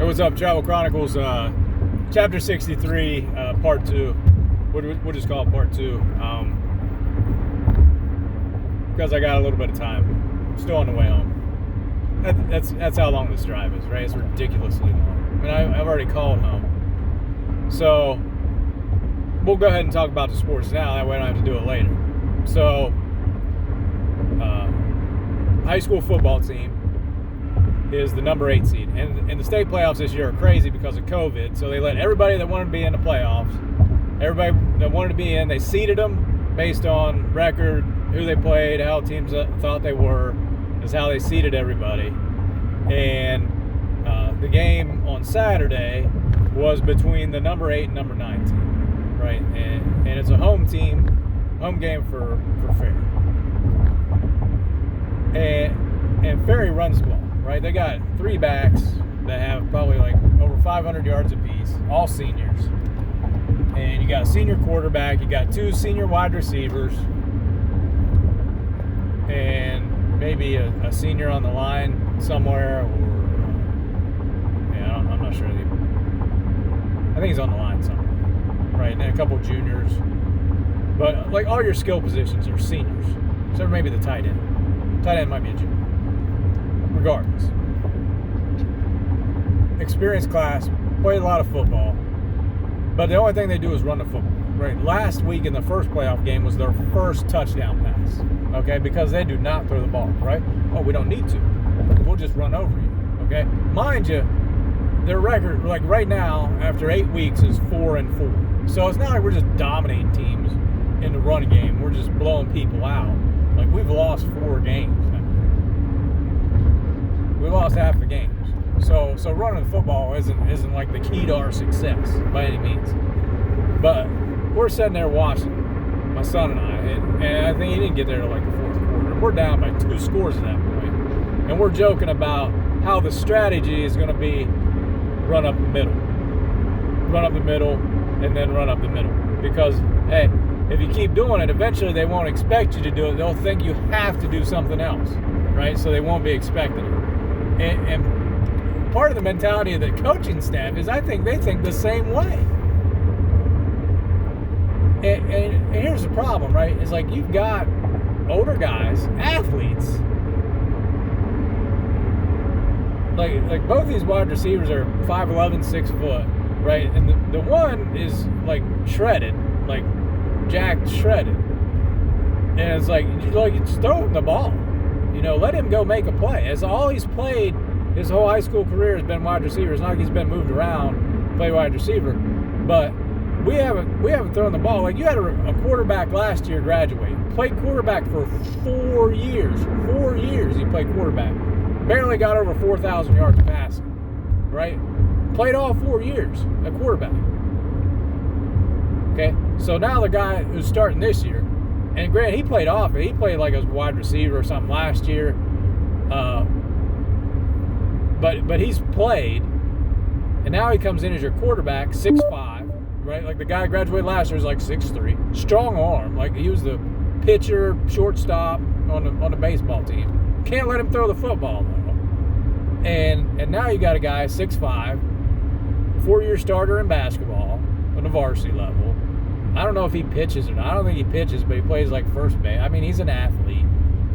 Hey, what's up? Travel Chronicles, chapter 63, part 2. We'll just call it part 2. Because I got a little bit of time. I'm still on the way home. That's how long this drive is, right? It's ridiculously long. And I've already called home. So we'll go ahead and talk about the sports now. That way I don't have to do it later. So, high school football team is the number 8 seed. And the state playoffs this year are crazy because of COVID. So they let everybody that wanted to be in the playoffs, everybody that wanted to be in, they seeded them based on record, who they played, how teams thought they were, is how they seeded everybody. And the game on Saturday was between the number 8 and number 9 team, right? And it's a home game for Ferry. And Ferry runs the ball. Right, they got 3 backs that have probably like over 500 yards apiece, all seniors. And you got a senior quarterback, you got 2 senior wide receivers, and maybe a senior on the line somewhere, or I'm not sure. I think he's on the line somewhere, right? And then a couple juniors, but like all your skill positions are seniors, except maybe the tight end. Tight end might be a junior. Regardless, experienced class, played a lot of football, but the only thing they do is run the football, right? Last week in the first playoff game was their first touchdown pass, okay? Because they do not throw the ball, right? Oh, we don't need to. We'll just run over you, okay? Mind you, their record, like right now, after 8 weeks, is 4-4. So it's not like we're just dominating teams in the run game. We're just blowing people out. Like, we've lost 4 games now. We lost half the games. So running the football isn't like the key to our success by any means. But we're sitting there watching, my son and I, and I think he didn't get there to like the fourth quarter. We're down by 2 scores at that point. And we're joking about how the strategy is going to be run up the middle. Run up the middle and then run up the middle. Because, hey, if you keep doing it, eventually they won't expect you to do it. They'll think you have to do something else, right? So they won't be expecting it. And part of the mentality of the coaching staff is I think they think the same way. And here's the problem, right? It's like you've got older guys, athletes. Like both these wide receivers are 5'11", 6 foot, right? And the one is like shredded, like jacked, shredded. And it's like you just throw him the ball. Let him go make a play. As all he's played his whole high school career has been wide receiver. It's not like he's been moved around, play wide receiver. But we haven't thrown the ball. Like you had a quarterback last year graduate. Played quarterback for 4 years. 4 years he played quarterback. Barely got over 4,000 yards passing. Right? Played all 4 years at quarterback. Okay? So now the guy who's starting this year, and granted, he played off it. He played like a wide receiver or something last year. But he's played. And now he comes in as your quarterback, 6'5", right? Like the guy graduated last year was like 6'3". Strong arm. Like he was the pitcher, shortstop on the baseball team. Can't let him throw the football, though. And now you got a guy, 6'5", 4-year starter in basketball on the varsity level. I don't know if he pitches or not. I don't think he pitches, but he plays like first base. I mean, he's an athlete.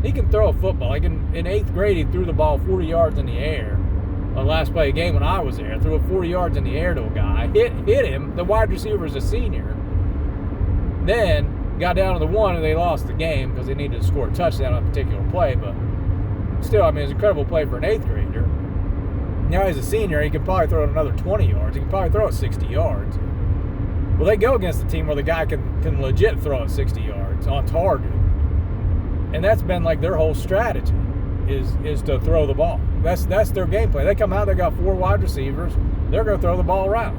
He can throw a football. Like in 8th grade, he threw the ball 40 yards in the air on the last play of the game when I was there. Threw it 40 yards in the air to a guy. Hit him. The wide receiver is a senior. Then got down to the 1 and they lost the game because they needed to score a touchdown on a particular play. But still, I mean, it's an incredible play for an 8th grader. Now he's a senior. He can probably throw it another 20 yards. He can probably throw it 60 yards. Well, they go against a team where the guy can legit throw it 60 yards on target. And that's been like their whole strategy is to throw the ball. That's their game plan. They come out, they got 4 wide receivers. They're going to throw the ball around.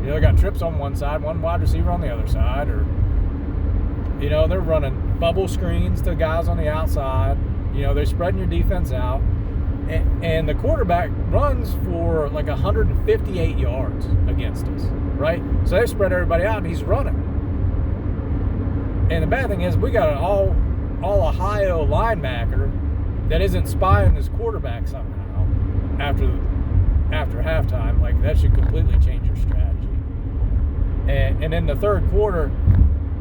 They got trips on one side, 1 wide receiver on the other side. Or, they're running bubble screens to guys on the outside. They're spreading your defense out. And the quarterback runs for like 158 yards against us, right? So they spread everybody out, and he's running. And the bad thing is we got an all Ohio linebacker that isn't spying his quarterback somehow after halftime, like that should completely change your strategy. And in the third quarter,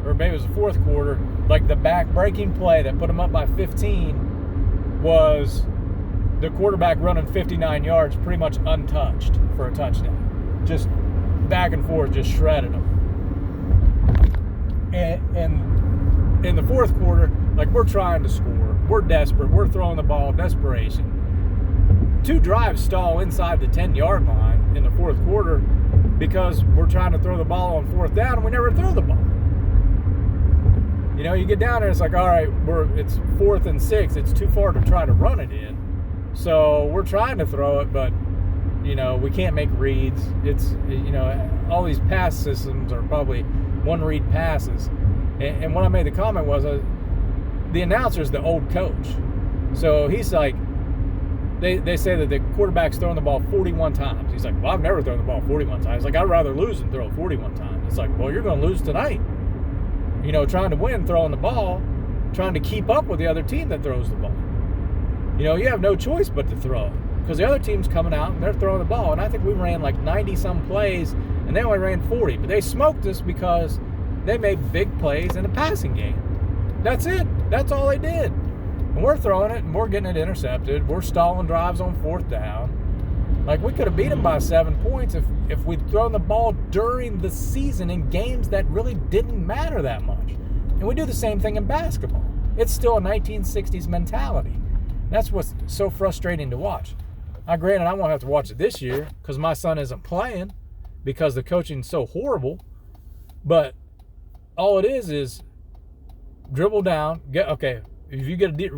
or maybe it was the fourth quarter, like the back-breaking play that put them up by 15 was the quarterback running 59 yards pretty much untouched for a touchdown. Just back and forth, just shredded them. And in the fourth quarter, like we're trying to score. We're desperate. We're throwing the ball, desperation. 2 drives stall inside the 10-yard line in the fourth quarter because we're trying to throw the ball on fourth down and we never throw the ball. You know, you get down there, it's like, all right, it's 4th and 6. It's too far to try to run it in. So we're trying to throw it, but, you know, we can't make reads. It's, you know, all these pass systems are probably one-read passes. And when I made the comment was, the announcer's the old coach. So he's like, they say that the quarterback's throwing the ball 41 times. He's like, well, I've never thrown the ball 41 times. Like, I'd rather lose than throw it 41 times. It's like, well, you're going to lose tonight. You know, trying to win, throwing the ball, trying to keep up with the other team that throws the ball. You know, you have no choice but to throw it because the other team's coming out and they're throwing the ball. And I think we ran like 90-some plays, and they only ran 40. But they smoked us because they made big plays in the passing game. That's it. That's all they did. And we're throwing it, and we're getting it intercepted. We're stalling drives on fourth down. Like, we could have beat them by 7 points if we'd thrown the ball during the season in games that really didn't matter that much. And we do the same thing in basketball. It's still a 1960s mentality. That's what's so frustrating to watch. Now, granted, I won't have to watch it this year because my son isn't playing because the coaching's so horrible. But all it is dribble down. If you get a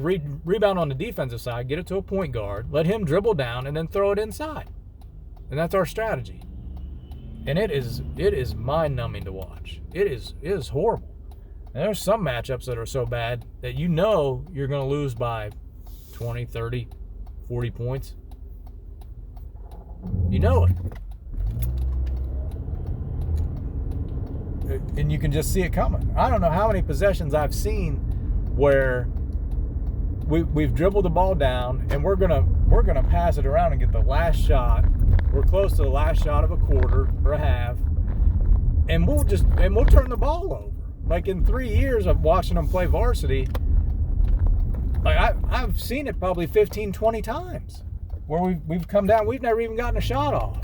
rebound on the defensive side, get it to a point guard, let him dribble down, and then throw it inside. And that's our strategy. And it is mind-numbing to watch. It is horrible. And there's some matchups that are so bad that you know you're going to lose by 20, 30, 40 points. You know it. And you can just see it coming. I don't know how many possessions I've seen where we've dribbled the ball down and we're gonna pass it around and get the last shot. We're close to the last shot of a quarter or a half, and we'll turn the ball over. Like in 3 years of watching them play varsity, like I've seen it probably 15, 20 times where we've come down, we've never even gotten a shot off.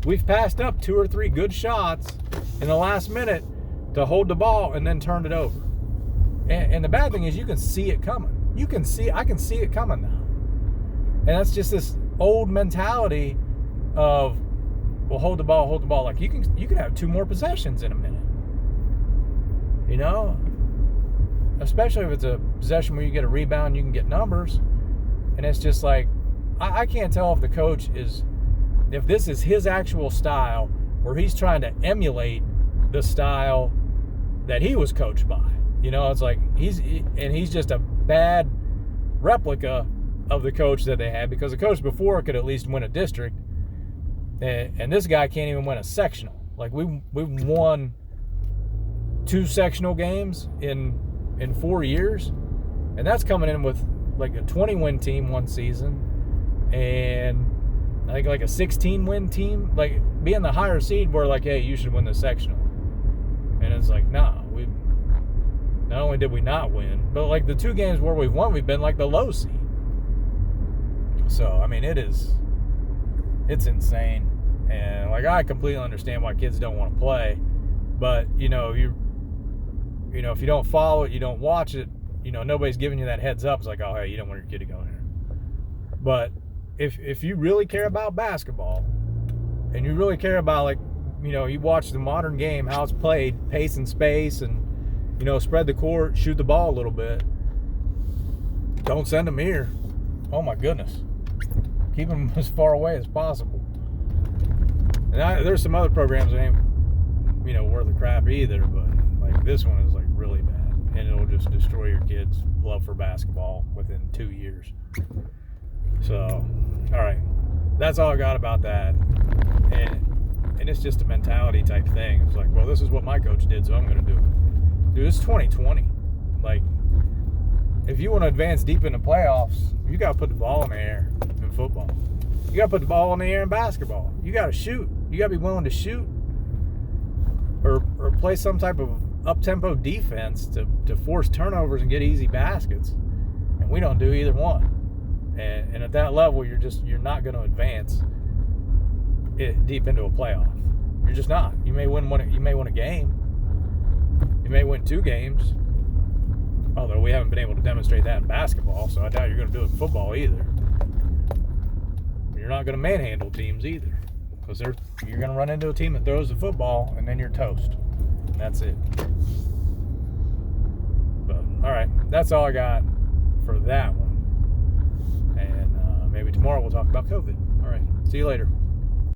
We've passed up 2 or 3 good shots in the last minute to hold the ball and then turned it over. And the bad thing is you can see it coming. I can see it coming now. And that's just this old mentality of, well, hold the ball. Like you can have 2 more possessions in a minute. You know? Especially if it's a possession where you get a rebound, you can get numbers. And it's just like, I can't tell if the coach if this is his actual style or he's trying to emulate the style that he was coached by. You know, it's like he's just a bad replica of the coach that they had because the coach before could at least win a district, and this guy can't even win a sectional. Like we've won 2 sectional games in 4 years, and that's coming in with like a 20-win team one season, and I think like a 16-win team. Like being the higher seed, we're like, hey, you should win the sectional, and it's like, nah, not only did we not win, but like the 2 games where we've won, we've been like the low seed. So, I mean, it's insane. And like, I completely understand why kids don't want to play, but you know, if you don't follow it, you don't watch it, you know, nobody's giving you that heads up. It's like, oh, hey, you don't want your kid to go here. But if you really care about basketball and you really care about, like, you know, you watch the modern game, how it's played, pace and space, and you know, spread the court, shoot the ball a little bit. Don't send them here. Oh my goodness. Keep them as far away as possible. And there's some other programs that ain't, you know, worth a crap either, but like this one is like really bad. And it'll just destroy your kids' love for basketball within 2 years. So, all right. That's all I got about that. And it's just a mentality type thing. It's like, well, this is what my coach did, so I'm going to do it. Dude, it's 2020. Like, if you want to advance deep in the playoffs, you got to put the ball in the air in football. You got to put the ball in the air in basketball. You got to shoot. You got to be willing to shoot or play some type of up-tempo defense to force turnovers and get easy baskets. And we don't do either one. And at that level, you're not going to advance deep into a playoff. You're just not. You may win one. You may win a game. You may win 2 games. Although we haven't been able to demonstrate that in basketball, so I doubt you're going to do it in football either. You're not going to manhandle teams either, because you're going to run into a team that throws the football, and then you're toast. And that's it. But all right, that's all I got for that one. And maybe tomorrow we'll talk about COVID. All right, see you later.